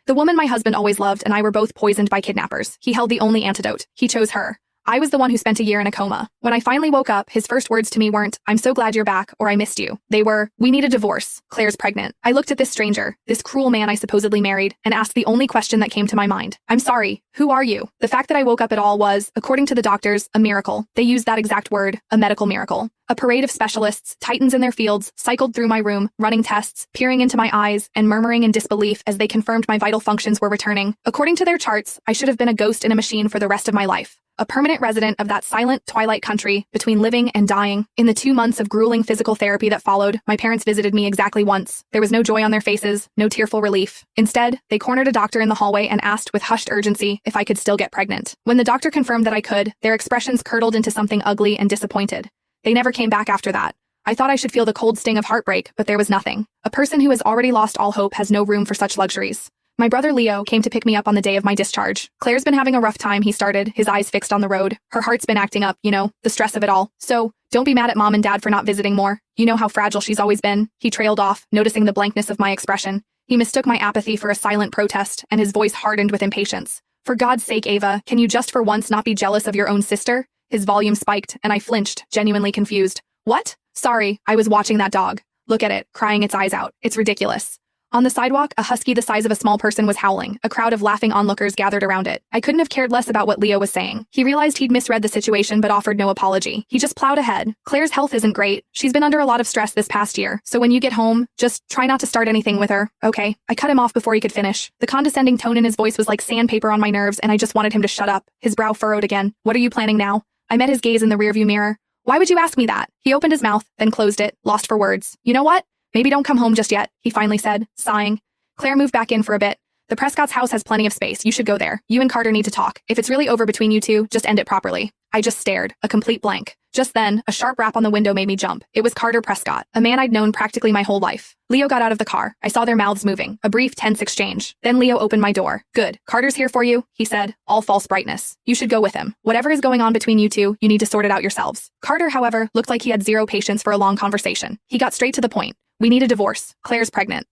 The woman my husband always loved and I were both poisoned by kidnappers. He held the only antidote. He chose her. I was the one who spent a year in a coma. When I finally woke up, his first words to me weren't, "I'm so glad you're back," or "I missed you." They were, "We need a divorce. Claire's pregnant." I looked at this stranger, this cruel man I supposedly married, and asked the only question that came to my mind. "I'm sorry, who are you?" The fact that I woke up at all was, according to the doctors, a miracle. They used that exact word, a medical miracle. A parade of specialists, titans in their fields, cycled through my room, running tests, peering into my eyes, and murmuring in disbelief as they confirmed my vital functions were returning. According to their charts, I should have been a ghost in a machine for the rest of my life. A permanent resident of that silent twilight country between living and dying. In the 2 months of grueling physical therapy that followed, my parents visited me exactly once. There was no joy on their faces, no tearful relief. Instead, they cornered a doctor in the hallway and asked with hushed urgency if I could still get pregnant. When the doctor confirmed that I could, their expressions curdled into something ugly and disappointed. They never came back after that. I thought I should feel the cold sting of heartbreak, but there was nothing. A person who has already lost all hope has no room for such luxuries. My brother Leo came to pick me up on the day of my discharge. "Claire's been having a rough time," he started, his eyes fixed on the road. "Her heart's been acting up, the stress of it all. So, don't be mad at Mom and Dad for not visiting more. You know how fragile she's always been." He trailed off, noticing the blankness of my expression. He mistook my apathy for a silent protest, and his voice hardened with impatience. "For God's sake, Ava, can you just for once not be jealous of your own sister?" His volume spiked, and I flinched, genuinely confused. "What?" "Sorry, I was watching that dog. Look at it, crying its eyes out. It's ridiculous." On the sidewalk, a husky the size of a small person was howling. A crowd of laughing onlookers gathered around it. I couldn't have cared less about what Leo was saying. He realized he'd misread the situation but offered no apology. He just plowed ahead. "Claire's health isn't great. She's been under a lot of stress this past year. So when you get home, just try not to start anything with her, okay?" I cut him off before he could finish. The condescending tone in his voice was like sandpaper on my nerves, and I just wanted him to shut up. His brow furrowed again. "What are you planning now?" I met his gaze in the rearview mirror. "Why would you ask me that?" He opened his mouth, then closed it, lost for words. "You know what? Maybe don't come home just yet," he finally said, sighing. "Claire moved back in for a bit. The Prescott's house has plenty of space. You should go there. You and Carter need to talk. If it's really over between you two, just end it properly." I just stared, a complete blank. Just then, a sharp rap on the window made me jump. It was Carter Prescott, a man I'd known practically my whole life. Leo got out of the car. I saw their mouths moving, a brief, tense exchange. Then Leo opened my door. "Good. Carter's here for you," he said, all false brightness. "You should go with him. Whatever is going on between you two, you need to sort it out yourselves." Carter, however, looked like he had zero patience for a long conversation. He got straight to the point. "We need a divorce. Claire's pregnant."